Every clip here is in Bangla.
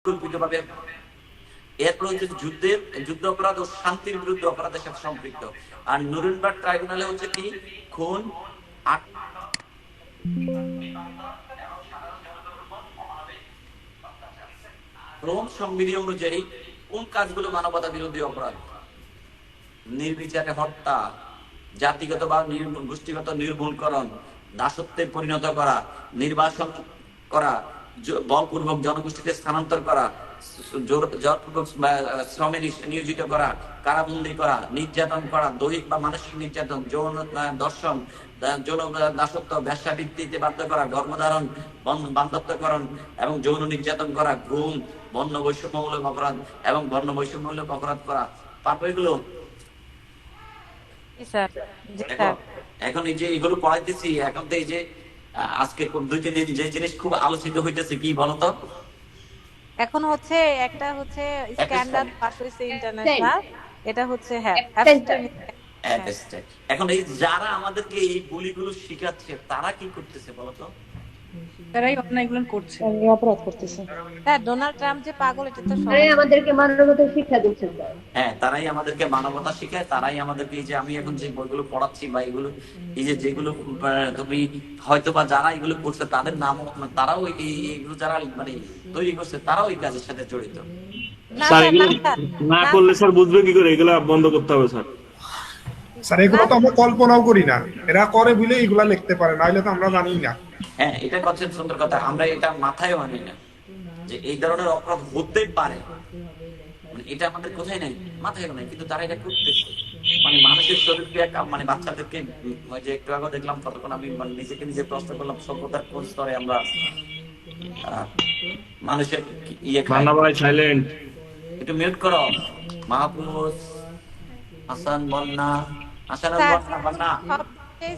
পরিকল্পিতভাবে। এরপর হচ্ছে যুদ্ধ অপরাধ ও শান্তির বিরুদ্ধে অপরাধের সাথে সম্পৃক্ত। আর নুরেনবার্গ ট্রাইব্যুনালে হচ্ছে কি খুন, রোম সংবিধি অনুযায়ী কোন কাজগুলো মানবতা বিরোধী অপরাধ? নির্বিচারে হত্যা, জাতিগত বা গোষ্ঠীগত নির্মূলকরণ, দাসত্বে পরিণত করা, নির্বাসন করা, বলপূর্বক জনগোষ্ঠীকে স্থানান্তর করা, জোরপূর্বক শ্রমে নিয়োজিত করা, কারাবন্দী করা, নির্যাতন করা, দৈহিক বা মানসিক নির্যাতন, যৌন দর্শন, যৌন দাসত্ব, ব্যবসাবৃত্তিতে বাধ্য করা, গর্ভধারণ, বান্ধবত্বকরণ এবং যৌন নির্যাতন করা, ঘুম, বর্ণ বৈষম্যমূলক অপরাধ এবং বর্ণ বৈষম্যমূলক অপরাধ করা। পারবো এগুলো? এখন এই যে এগুলো পড়াইতেছি, এখন তো এই যে আজকে দুই তিন দিন যে জিনিস খুব আলোচিত হইতেছে কি বলতো, এখন হচ্ছে একটা হচ্ছে স্ক্যান্ডাল পাস হয়েছে ইন্টারন্যাশনাল, এটা হচ্ছে হ্যাঁ। এখন এই যারা আমাদেরকে এই গুলিগুলো শিখাচ্ছে তারা কি করতেছে বলতো? তারাই অন্যায়গুলো করছে, অপরাধ করতেছে। হ্যাঁ, ডোনাল্ড ট্রাম্প যে পাগল, এটা তো তারাই আমাদেরকে মানবতা শিক্ষা দিচ্ছে। হ্যাঁ, তারাই আমাদেরকে মানবতা শিখায়, তারাই আমাদেরকে এই যে আমি এখন যে বইগুলো পড়াচ্ছি বা এগুলো এই যে যেগুলো তুমি হয়তো বা যারা এগুলো করছে তাদের নাম, তারাও এইগুলো যারা মানে তৈরি করছে তারাও এই কাজের সাথে জড়িত। স্যার এগুলো না করলে স্যার বুঝবে কি করে? এগুলো বন্ধ করতে হবে স্যার। স্যার এগুলো তো আমরা কল্পনাও করি না, এরা করে বলে এগুলা লিখতে পারে, নাইলে তো আমরা জানি না। হ্যাঁ, এটা কনসেপ্ট সুন্দর কথা, আমরা এটা মাথায় আনি না যে এই ধরনের অপরাধ হতে পারে, এটা আমাদের কোথায় নাই, মাথায় নাই, কিন্তু তারা এটা করতেছে। মানে মানুষের শরীরকে মানে বাচ্চাদেরকে, যে একটু আগে দেখলাম ততক্ষণ আমি নিজেকে নিজে প্রশ্ন করলাম সভ্যতার কোন স্তরে আমরা মানুষের ইয়ে সাইলেন্ট একটু মিউট করো। মাহফুজ হাসান বন্যা,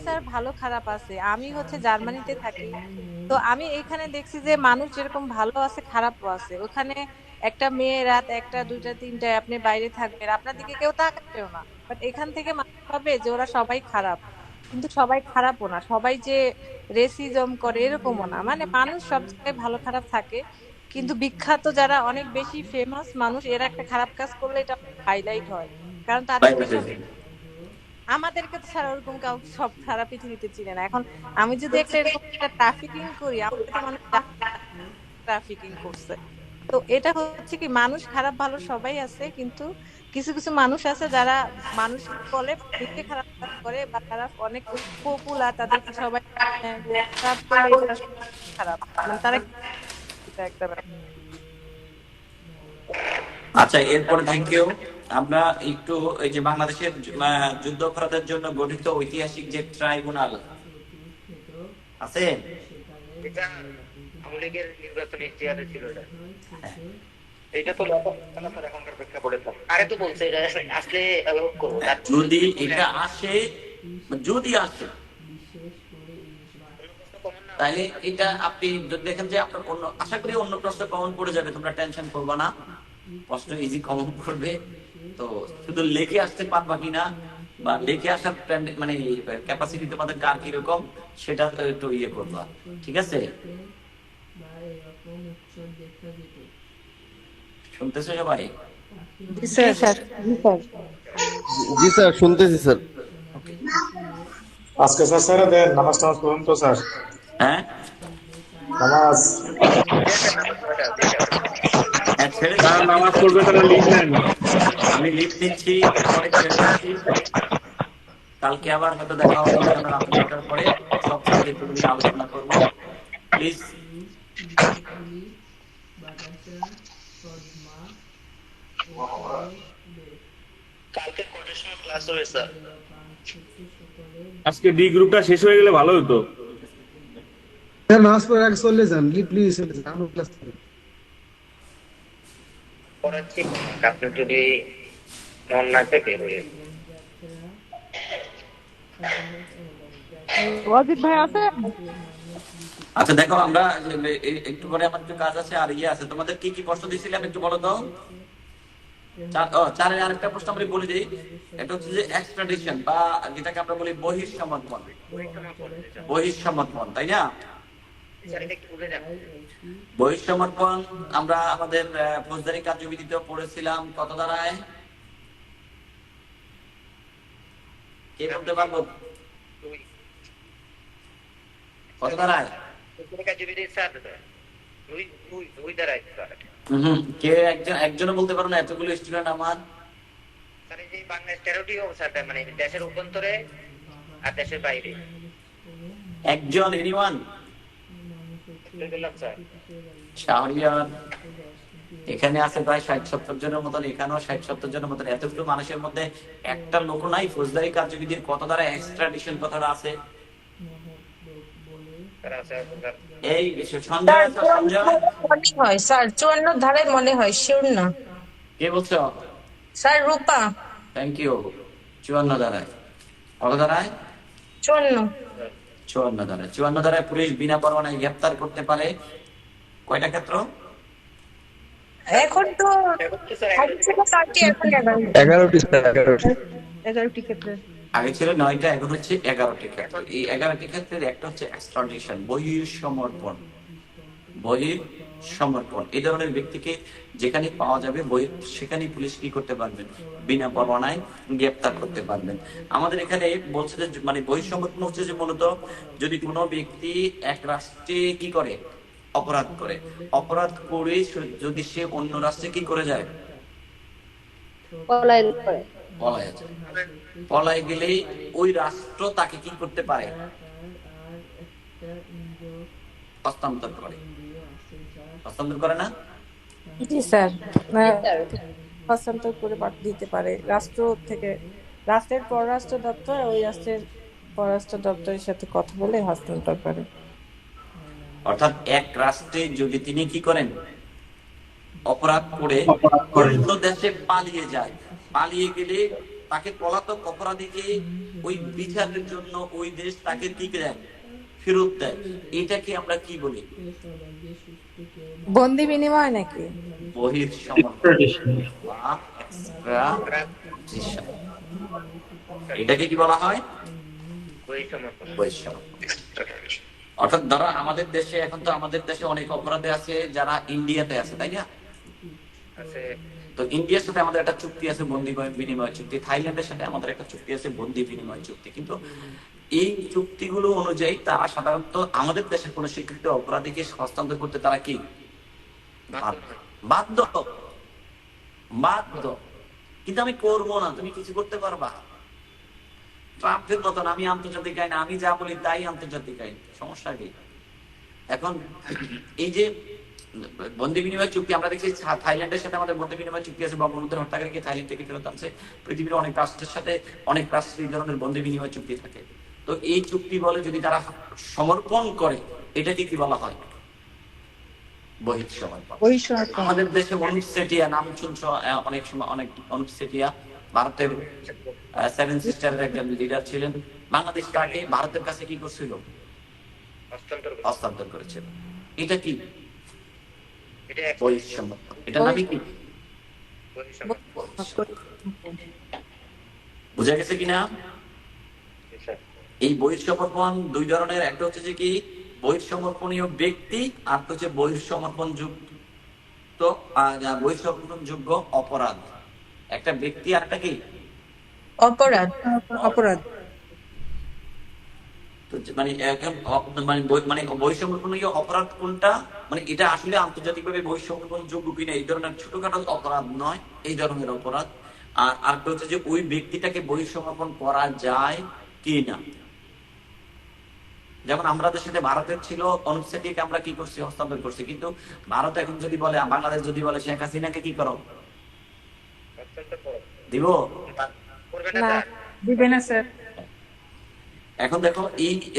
স্যার ভালো খারাপ আছে। আমি হচ্ছে জার্মানিতে থাকি, তো আমি এখানে দেখছি যে মানুষ যেরকম ভালো আছে খারাপও আছে। ওখানে একটা মেয়ে রাত 1টা 2টা 3টায় আপনি বাইরে থাকবেন, আপনার দিকে কেউ তাকাবেও না, বাট এখান থেকে মানুষ ভাবে যে ওরা সবাই খারাপ, কিন্তু সবাই খারাপও না, সবাই যে রেসিজম করে এরকমও না। মানে মানুষ সব জায়গায় ভালো খারাপ থাকে, কিন্তু বিখ্যাত যারা অনেক বেশি ফেমাস মানুষ, এরা একটা খারাপ কাজ করলে এটা হাইলাইট হয়, কারণ তাদেরকে আমাদেরকে তো ছাড়া ওরকম কাউ সব সারা পৃথিবীতে চিনে না। এখন আমি যদি একটা এরকম একটা ট্রাফিকিং করি, আমাকে তো মানুষ ট্রাফিকিং করছে। তো এটা হচ্ছে কি, মানুষ খারাপ ভালো সবাই আছে, কিন্তু কিছু কিছু মানুষ আছে যারা মানুষ বলে নিজে খারাপ কাজ করে, বা তারা অনেক পপুলার, তাদেরকে সবাই খারাপ করে, খারাপ মানে তারা একটা। আচ্ছা, এরপরে থ্যাংক ইউ। আমরা একটু এই যে বাংলাদেশের যুদ্ধ অপরাধের জন্য গঠিত ঐতিহাসিক যে ট্রাইব্যুনাল আছে, নির্বাচনী ইতিহাসে ছিল এটা তো এখনকার প্রেক্ষাপটে আরে তো বলছে এটা আসলে যদি এটা আসে, যদি আসে তাহলে এটা আপনি দেখেন যে আপনার অন্য, আশা করি অন্য প্রশ্ন কমন পড়ে যাবে, তোমরা টেনশন করবা না, প্রশ্ন ইজি কমন করবে। তো শুধু লেখে আসতে পারবা কিনা বা লেখে আসার মানে ক্যাপাসিটি তোমাদের কার কিরকম সেটা একটু ইয়ে করবা, ঠিক আছে? শুনতেছো সবাই? জি স্যার, শুনতেছি স্যার। আজকে স্যার স্যার দেন নামাজ টামাজ পড়ুন তো স্যার। হ্যাঁ, নামাজ নামাজ পড়বে তাহলে লিখবেন। আমি লিখ দিচ্ছি, কালকে আবার হয়তো দেখা হবে আপনার পরে সব সাবজেক্ট নিয়ে আলোচনা করবো। প্লিজ কালকে কটার সময় ক্লাস হবে স্যার? আজকে ডি গ্রুপটা শেষ হয়ে গেলে ভালো হতো। স্যার নামাজ পড়ে আগে চলে যান, প্লিজ চলে যান, আমরা ক্লাস করি। পড়াচ্ছি, আপনি যদি মন না থাকে বের ওয়াজিদ ভাই আছে? আচ্ছা দেখো, আমরা একটু পরে আমার একটু কাজ আছে, আর ইয়ে আছে। তোমাদের কি কি প্রশ্ন দিয়েছিলাম একটু বলো তো। চারের আরেকটা প্রশ্ন আমরা বলে দিই, এটা হচ্ছে যে এক্সট্রাডিশন বা যেটাকে আমরা বলি বহিঃসমর্পণ, তাই না? স্যার এটা একটু বুঝে যান। বহিঃসমর্পণ আমরা আমাদের ফৌজদারি কার্যবিধিতে পড়েছিলাম কত ধারায়? কে বলতে পারবো দুই। কত ধারায়? ফৌজদারি কার্যবিধি স্যার দুই দ্বারাই স্যার। কে একজনও বলতে পারো না? এতগুলো স্টুডেন্ট আমার। স্যার এই যে বাংলাদেশ 13টি স্যার, মানে দেশের অভ্যন্তরে আর দেশের বাইরে। একজন এনিওয়ান? বললাম স্যার। শাহরিয়ার এখানে আছে প্রায় 60-70 জনের মতন, এখানেও 60-70 জনের মতন। এতগুলো মানুষের মধ্যে একটা লোক নাই ফৌজদারি কার্যবিধির কত দ্বারা এক্সট্রাডিশন কথাটা আছে? স্যার আছে স্যার। এই সঞ্জয় আছে, সঞ্জয় মনে হয় স্যার 54 ধারায় মনে হয়, শিওর না কে বলছো? স্যার। Rupa thank you. 54 ধারায়। কত ধারায়? 54। 54 ধারায়। 54 ধারায় পুলিশ বিনা পরোয়ানায় গ্রেফতার করতে পারে কয়টা ক্ষেত্র? এখন তো এখন তো স্যার আগে ছিল 4টি, এখন 11টি স্যার 11টি 11টি ক্ষেত্রে আগে ছিল 9টা, এখন হচ্ছে 11টি ক্ষেত্র। এই 11টি ক্ষেত্রের একটা হচ্ছে এক্সট্রাডিশন, বহিঃসমর্পণ। বহিঃসমর্পণ এই ধরনের ব্যক্তিকে যেখানে পাওয়া যাবে সেখানেই পুলিশ কি করতে পারবেন? বিনা পরোয়ানায় গ্রেফতার করতে পারবেন। আমাদের এখানে বলছে যে মানে বহিঃসমর্পণ হচ্ছে যে মূলত যদি কোনো ব্যক্তি এক রাষ্ট্রে কি করে, অপরাধ করে, অপরাধ করে যদি সে অন্য রাষ্ট্রে কি করে যায়, পলায়ন করে। পলায় যায়। পলায় গেলে ওই রাষ্ট্র তাকে কি করতে পারে? হস্তান্তর করে। হস্তান্তর করে না? জি স্যার, স্যার, হস্তান্তর করে দিতে পারে রাষ্ট্র থেকে। রাষ্ট্রের পররাষ্ট্র দপ্তর ওই রাষ্ট্রের পররাষ্ট্র দপ্তরের সাথে কথা বলে হস্তান্তর করে। অর্থাৎ এক রাষ্ট্রে যদি তিনি কি করেন, অপরাধ করে অন্য দেশে পালিয়ে যায়, পালিয়ে গেলে তাকে পলাতক অপরাধীকে ওই বিচারের জন্য ওই দেশ তাকে কি দেয়, ফেরত দেয়। এটাকে আমরা কি বলি? বন্দি বিনিময় নাকি? বহিঃসমর্পণ বা extradition। এটাকে কি বলা হয়? বহিঃসমর্পণ। অর্থাৎ ধরো আমাদের দেশে, এখন তো আমাদের দেশে অনেক অপরাধী আছে যারা ইন্ডিয়াতে আছে, তাই না? তো ইন্ডিয়ার সাথে আমাদের একটা চুক্তি আছে, বন্দি বিনিময় চুক্তি। থাইল্যান্ডের সাথে আমাদের একটা চুক্তি আছে, বন্দি বিনিময় চুক্তি। কিন্তু এই চুক্তিগুলো অনুযায়ী তারা সাধারণত আমাদের দেশের কোন স্বীকৃত অপরাধীকে হস্তান্তর করতে তারা কি বাধ্য। কিন্তু আমি করবো না, তুমি কিছু করতে পারবা? ট্রাম্পের মতন আমি আন্তর্জাতিক আইন, আমি যা বলি তাই আন্তর্জাতিক আইন, সমস্যা কি? এখন এই যে বন্দি বিনিময় চুক্তি আমরা দেখছি, থাইল্যান্ডের সাথে আমাদের বন্দি বিনিময় চুক্তি আছে। বঙ্গবন্ধুর হত্যাকারীকে থাইল্যান্ড থেকে ফেরত আনছে। পৃথিবীর অনেক রাষ্ট্রের সাথে অনেক রাষ্ট্রের এই ধরনের বন্দি বিনিময় চুক্তি থাকে। তো এই চুক্তি বলে যদি তারা সমর্পণ করে, এটাকে কি বলা হয়? বহিঃসমর্পণ। আমাদের দেশে অনুপ চেটিয়া নাম শুনছ অনেক সময়, অনেক অনুপ চেটিয়া ভারতের 7 সিস্টারের একজন লিডার ছিলেন। বাংলাদেশ তাকে ভারতের কাছে কি করছিল? হস্তান্তর করেছিল। এটা কি? বহিঃসমর্পণ। এটা নামই কি? বুঝা গেছে কিনা? এই বহিঃসমর্পণ দুই ধরনের। একটা হচ্ছে যে কি বহিঃসমর্পণীয় ব্যক্তি, আর হচ্ছে বহিঃসমর্পণ যোগ্য অপরাধ। একটা ব্যক্তি আর একটা কি অপরাধ। অপরাধ। মানে বহিঃসমর্পণীয় অপরাধ কোনটা, মানে এটা আসলে আন্তর্জাতিকভাবে বহিঃসমর্পণ যোগ্য কিনা, এই ধরনের ছোটখাটো অপরাধ নয়, এই ধরনের অপরাধ। আর আরেকটা হচ্ছে যে ওই ব্যক্তিটাকে বহিঃসমর্পণ করা যায় কি না। যেমন আমাদের সাথে ভারতের ছিল, অনুপ চেটিয়াকে আমরা কি করছি? হস্তান্তর করছি। কিন্তু ভারত এখন যদি বলে, বাংলাদেশ যদি বলে শেখ হাসিনাকে কি করো, দিব? দিবে না স্যার। এখন দেখো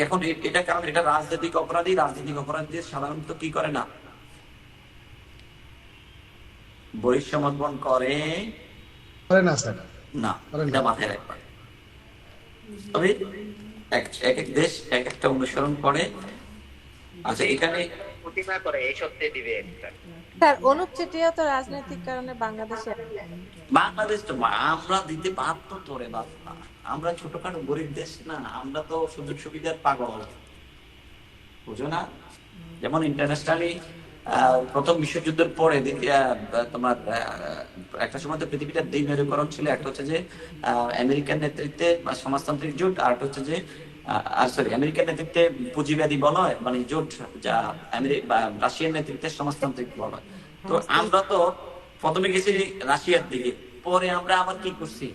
এখন এটা কারণ এটা রাজনৈতিক অপরাধী। রাজনৈতিক অপরাধীদের সাধারণত কি করে না, বহিঃসমর্পণ করে না স্যার না। এটা মাথায় রাখবা। তবে এক এক দেশ এক একটা অনুসরণ করে। আচ্ছা, এখানে স্যার অনুপ চেটিয়া তো রাজনৈতিক কারণে বাংলাদেশে। বাংলাদেশ তো আমরা দিতে বাধ্য তোরে বাবা, আমরা ছোটখাটো গরিব দেশ না, আমরা তো সুযোগ সুবিধার পাগল, বুঝো না? যেমন ইন্টারন্যাশনালি প্রথম বিশ্বযুদ্ধের পরে তোমার একটা সময় তো পৃথিবীটা দুই মেরুকরণ ছিল, একটা হচ্ছে যে আমেরিকান নেতৃত্বে বা সমাজতান্ত্রিক জোট, আর একটা হচ্ছে যে আমেরিকান নেতৃত্বে পুঁজিবাদী বল হয় মানে জোট, যা রাশিয়ার নেতৃত্বে সমাজতান্ত্রিক বল হয়। তো আমরা তো প্রথমে গেছি রাশিয়ার দিকে, পরে আমরা আবার কি করছি,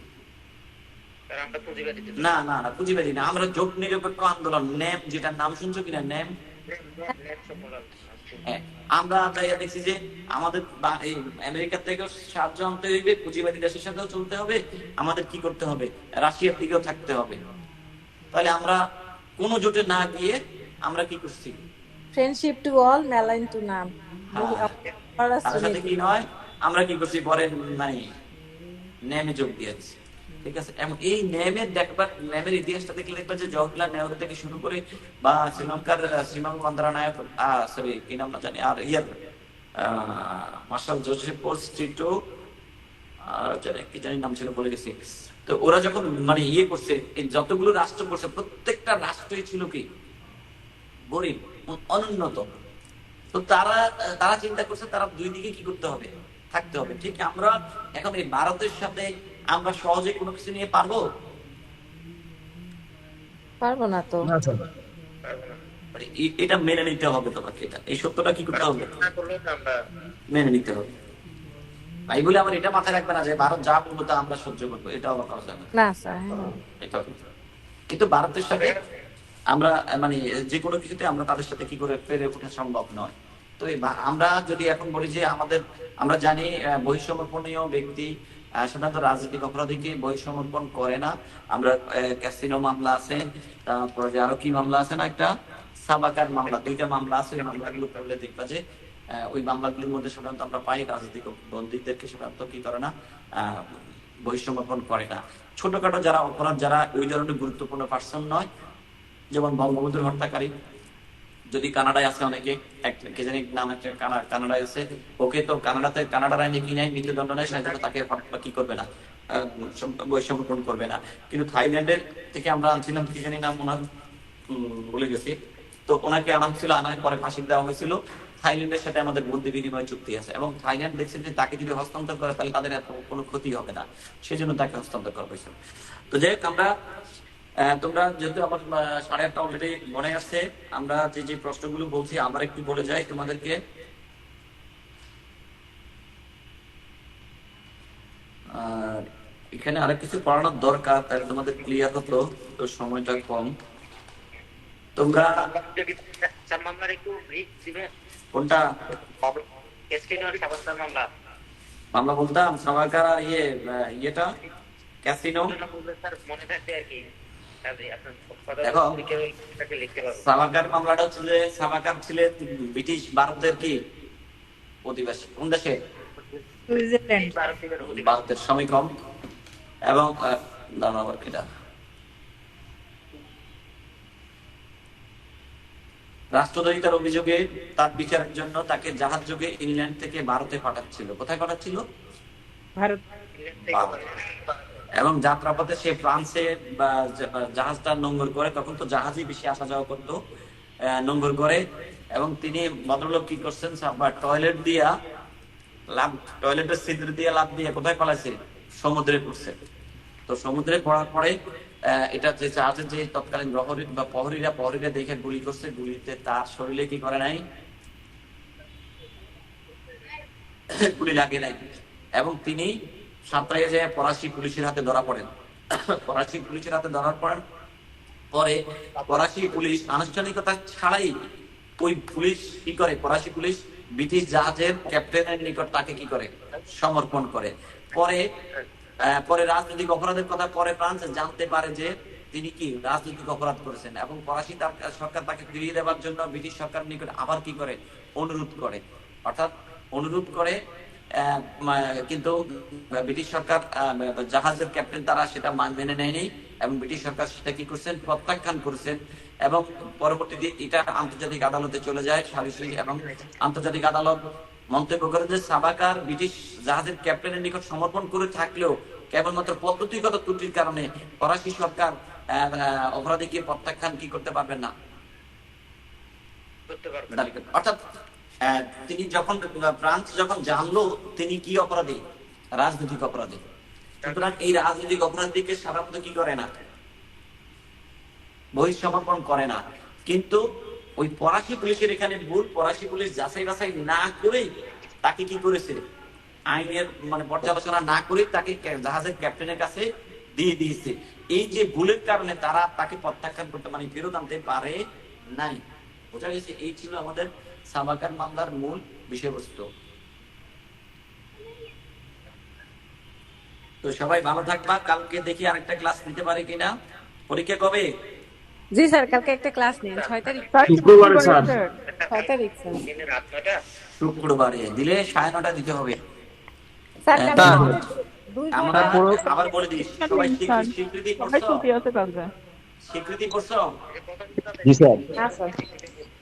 কারণ আমরা পুঁজিবাদী দেশ। না না না পুঁজিবাদী না, আমরা জোট নিরপেক্ষ আন্দোলন ন্যাম, যেটার নাম শুনছো কিনা ন্যাম, হ্যাঁ, আমরা দেখছি যে আমাদের এই আমেরিকা থেকেও সাহায্য আনতে হইবে, পুঁজিবাদী দেশের সাথেও চলতে হবে, আমাদের কি করতে হবে, রাশিয়ার দিকেও থাকতে হবে। তাহলে আমরা কোন জোটে না গিয়ে আমরা কি করছি, ফ্রেন্ডশিপ টু অল, ম্যালাইন টু নাম। তার সাথে কি নয়, আমরা কি করছি পরে মানে নেমে যোগ দিয়েছি। ঠিক আছে, এবং এই নেমের দেখবার, নেমের ইতিহাসটা দেখলে দেখবা যে জওহরলাল নেহরু থেকে শুরু করে বা শ্রীলঙ্কার শ্রীমাং বন্দরানায়ক, সরি কি নাম না জানি, আর ইয়ার মার্শাল জোসেফ স্ট্রিটো, আর কি জানি নাম ছিল বলে গেছি। তো ওরা যখন মানে করছে, এই যতগুলো রাষ্ট্র করছে প্রত্যেকটা রাষ্ট্রই ছিল কি গরিব, অনুন্নত। তো তারা চিন্তা করছে তারা দুই দিকে কি করতে হবে, থাকতে হবে। ঠিক আমরা এখন এই ভারতের সাথে আমরা সহজে কোনো কিছু নিয়ে পারবো না তো, মানে এটা মেনে নিতে হবে তোমাকে, এটা এই সত্যটা কি করতে হবে, মেনে নিতে হবে। ভাই বলে আমার এটা মাথায় রাখবে না যে ভারত যা বলবো তা আমরা সহ্য করবো, এটা আবার করা যাবে না স্যার। এটা কিন্তু ভারতের সাথে আমরা মানে যে কোনো কিছুতে আমরা তাদের সাথে কি করে পেরে ওঠা সম্ভব নয়। তো আমরা যদি এখন বলি যে আমরা জানি বহিঃসমর্পণীয় ব্যক্তি সাধারণত রাজনৈতিক অপরাধীকে বহিঃসমর্পণ করে না। আমরা ক্যাসিনো মামলা আছে, তারপরে আরো কি মামলা আছে না, একটা সাবাকার মামলা, দুইটা মামলা আছে। ওই মামলাগুলো করলে দেখবা যে ওই মামলাগুলোর মধ্যে সাধারণত আমরা পাই রাজনৈতিক বন্দীদেরকে সাধারণত কি করে না, বহিঃসমর্পণ করে না। ছোটখাটো যারা অপরাধ, যারা ওই ধরনের গুরুত্বপূর্ণ পার্সন নয়, যেমন বঙ্গবন্ধুর হত্যাকারী, যদি কানাডায় আছে অনেকে, কে জানি নাম একটা কানাডায় আছে, ওকে তো কানাডার আইনে কি নাই, মৃত্যুদণ্ড নেয়, সেজন্য তাকে কি করবে না, বহিঃসমর্পণ করবে না। কিন্তু থাইল্যান্ডের থেকে আমরা আনছিলাম, কি জানি নাম ওনার ভুলে গেছি, তো ওনাকে আনা হচ্ছিল, আনার পরে ফাঁসি দেওয়া হয়েছিল। থাইল্যান্ডের সাথে আমাদের বন্দি বিনিময় চুক্তি আছে, এবং থাইল্যান্ড দেখছে যে তাকে যদি হস্তান্তর করে তাহলে তাদের কোনো ক্ষতি হবে না, সেজন্য তাকে হস্তান্তর করা হয়েছিল। তো যাই হোক, আমরা তোমরা যেহেতু আমার 8:30 অলরেডি মনে আসছে, আমরা যে প্রশ্নগুলো বলছি আবার একটু বলে যাই তোমাদেরকে। এখানে আরেক কিছু পড়ানোর দরকার, তাহলে তোমাদের ক্লিয়ার হতো, তো সময়টা কম। তোমরা কোনটা মামলা বলতাম, সাবাকার ইয়েটা ক্যাসিনো। দেখো, সাবাকার মামলাটা হচ্ছে যে সাবাকার ছিলেন ব্রিটিশ ভারতের কি অধিবাসী, কোন দেশে, সুইজারল্যান্ড। ভারতের সময় কম। এবং রাষ্ট্রদ্রোহিতার অভিযোগে তার বিচারের জন্য তাকে জাহাজ যোগে ইংল্যান্ড থেকে ভারতে পাঠাচ্ছিল। কোথায় পাঠাচ্ছিল? ভারত। এবং যাত্রাপথে সে ফ্রান্সে জাহাজটা নোঙ্গর করে, তখন তো জাহাজই বেশি আসা যাওয়া করতো, নোঙ্গর করে। এবং তিনি ভদ্রলোক কি করছেন, টয়লেটের ছিদ্র দিয়ে লাফ দিয়ে কোথায় পালাইছে, সমুদ্রে পড়ছে। তো সমুদ্রে পড়ার পরে এটা যে জাহাজের যে তৎকালীন প্রহরীরা দেখে গুলি করছে, গুলিতে তার শরীরে কি করে নাই, গুলি লাগে নাই। এবং তিনি সাঁতরাইয়া যায় ফরাসি পুলিশের হাতে ধরা পড়েন। ফরাসি পুলিশের হাতে ধরার পরে ফরাসি পুলিশ আনুষ্ঠানিকতা ছাড়াই ওই পুলিশ কি করে, ফরাসি পুলিশ ব্রিটিশ জাহাজের ক্যাপ্টেনের নিকট তাকে কি করে, সমর্পণ করে। পরে রাজনৈতিক অপরাধের কথা পরে ফ্রান্স জানতে পারে যে তিনি কি রাজনৈতিক অপরাধ করেছেন, এবং ফরাসি সরকার তাকে ফিরিয়ে দেওয়ার জন্য ব্রিটিশ সরকার নিকট আবার কি করে, অনুরোধ করে। অর্থাৎ অনুরোধ করে, কিন্তু ব্রিটিশ সরকার, জাহাজের ক্যাপ্টেন তারা সেটা মেনে নেয়নি, এবং ব্রিটিশ সরকার সেটা কি করছেন, প্রত্যাখ্যান করেছেন। এবং পরবর্তীতে এটা আন্তর্জাতিক আদালতে চলে যায় সালিসি, এবং আন্তর্জাতিক আদালত মন্তব্য করে যে সাবাকার ব্রিটিশ জাহাজের ক্যাপ্টেনের নিকট সমর্পণ করে থাকলেও কেবলমাত্র পদ্ধতিগত ত্রুটির কারণে ফরাসি সরকার অপরাধীকে প্রত্যাখ্যান কি করতে পারবেন না, করতে পারবে না। দাবি করতে, অর্থাৎ তিনি যখন ফ্রান্স যখন জানলো তিনি কি অপরাধী, রাজনৈতিক অপরাধী, সুতরাং এই রাজনৈতিক অপরাধীকে সাধারণত কি করে না, বহিঃসমর্পণ করে না। কিন্তু ওই ফরাসি পুলিশের এখানে ভুল, ফরাসি পুলিশ যাচাই বাছাই না করেই তাকে কি করেছে, আইনের মানে পর্যালোচনা না করে তাকে জাহাজের ক্যাপ্টেনের কাছে দিয়ে দিয়েছে। এই যে ভুলের কারণে তারা তাকে প্রত্যাখ্যান করতে মানে ফেরত আনতে পারে নাই। বোঝা গেছে, এই ছিল আমাদের সাবাকার মামলার মূল বিষয়বস্তু। তো সবাই ভালো থাকবা, কালকে দেখি আরেকটা ক্লাস নিতে পারি কিনা। পরীক্ষা কবে? জি স্যার, কালকে একটা ক্লাস নিন 6 তারিখ। শুক্রবারে স্যার। 6 তারিখ স্যার। দিনে রাত 9টা। শুক্রবারে দিলে 9:30 দিতে হবে। স্যার হ্যাঁ, কেন তা- দুই আমরা ঘন্টা আবার বলে দিই, সবাই স্বীকৃতি করছো, স্বীকৃতি করছো, জি স্যার। না স্যার।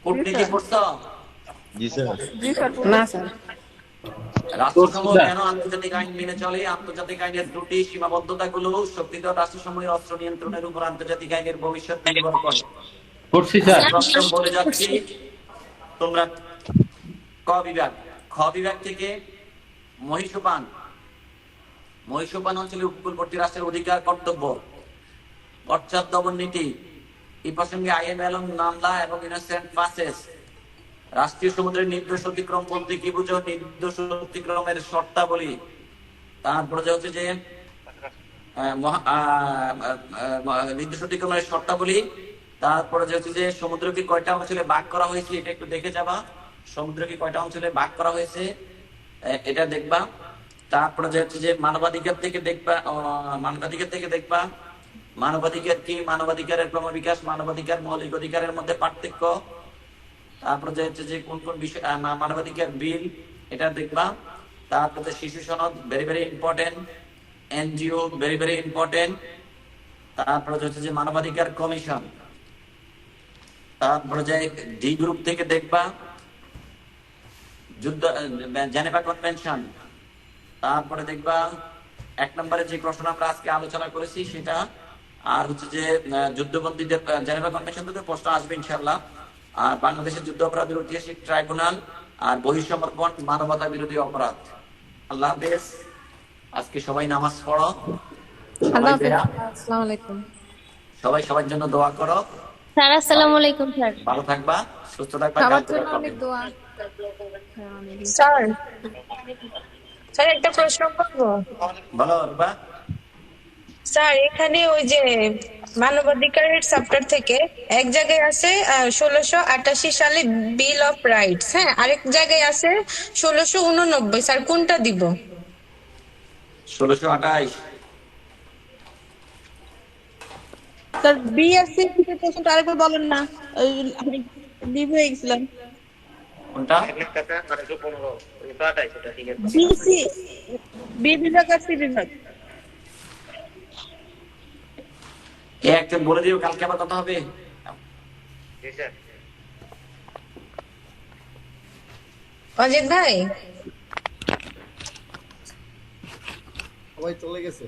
কূটনীতি করছো, জি স্যার। না স্যার। রাষ্ট্রসমূহ কেন আন্তর্জাতিক আইন মেনে চলে, আন্তর্জাতিক আইনের ত্রুটি সীমাবদ্ধতাগুলো শক্তিধর রাষ্ট্রসমূহের অস্ত্র নিয়ন্ত্রণের উপর আন্তর্জাতিক আইনের ভবিষ্যৎ নির্ভর করে। করছি স্যার। প্রথম বলে যাচ্ছি, তোমরা ক বিভাগ, খ বিভাগ থেকে মহিষপান, মহিষপান অঞ্চলে উপকূলবর্তী রাষ্ট্রের অধিকার কর্তব্য, পশ্চাৎ দমন নীতি, এই প্রসঙ্গে আইএমএল মামলা এবং ইনোসেন্ট পাসেস, রাষ্ট্রীয় সমুদ্রের নির্দোষ অতিক্রম বলতে কি বুঝো, নির্দোষ অতিক্রমের শর্তাবলী, তারপরে যে হচ্ছে যে নির্দোষ অতিক্রমের শর্তাবলী, তারপরে যে হচ্ছে যে সমুদ্রকে কয়টা অঞ্চলে ভাগ করা হয়েছে এটা একটু দেখে যাবা, সমুদ্রকে কয়টা অঞ্চলে ভাগ করা হয়েছে এটা দেখবা। তারপরে যে হচ্ছে যে মানবাধিকার থেকে দেখবা, মানবাধিকার থেকে দেখবা মানবাধিকার কি, মানবাধিকারের ক্রমবিকাশ, মানবাধিকার মৌলিক অধিকারের মধ্যে পার্থক্য, তারপরে যে হচ্ছে যে কোন কোন বিষয় মানবাধিকার বিল এটা দেখবা। তারপরে শিশু সনদ very very important, NGO very very important, তারপরে হচ্ছে যে মানবাধিকার কমিশন, তারপরে যে ডি গ্রুপ থেকে দেখবা যুদ্ধ জেনেভা কনভেনশন, তারপরে দেখবা 1 নম্বরে যে প্রশ্ন আমরা আজকে আলোচনা করেছি সেটা, আর হচ্ছে যে যুদ্ধবন্দীদের জেনেভা কনভেনশন থেকে প্রশ্ন আসবে ইনশাআল্লাহ, আর বাংলাদেশের যুদ্ধ অপরাধের ঐতিহাসিক ট্রাইব্যুনাল, আর বহিঃসমর্পণ মানবতা বিরোধী অপরাধ। আল্লাহ হাফেজ, আজকে সবাই নামাজ পড়ো, আল্লাহ সবাই হাফেজ। আসসালামু আলাইকুম। সবাই সবার জন্য দোয়া করো, স্যার আসসালামু আলাইকুম স্যার। ভালো থাকবা, সুস্থ থাকবা, সবার কালকে জন্য দেখা হবে। অনেক দোয়া। স্যার স্যার একটা প্রশ্ন করবো। বলো রূপা। স্যার এখানে ওই যে মানবাধিকারের চ্যাপ্টার থেকে এক জায়গায় আছে 1688 সালে বিল অফ রাইটস, হ্যাঁ, আরেক জায়গায় আছে 1689। স্যার কোনটা দিব? 1628 স্যার বিএসসি থেকে কোশ্চেনটা আরেকবার বলেন না, আমি লিভ হয়ে গেছিলাম। কোনটা? একটা 15 28 এটা ঠিক আছে। বিসি, বি বিভাগ আর সি বিভাগ। কে একজন বলে দিও, কালকে আবার কথা হবে। জি স্যার। অজিত ভাই সবাই চলে গেছে।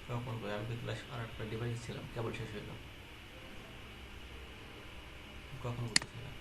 কখন ভাই, আমি তো ক্লাস আর একটা ডিভাইস ছিলাম, কেবল শেষ হইল, কখন বলতেছিলাম।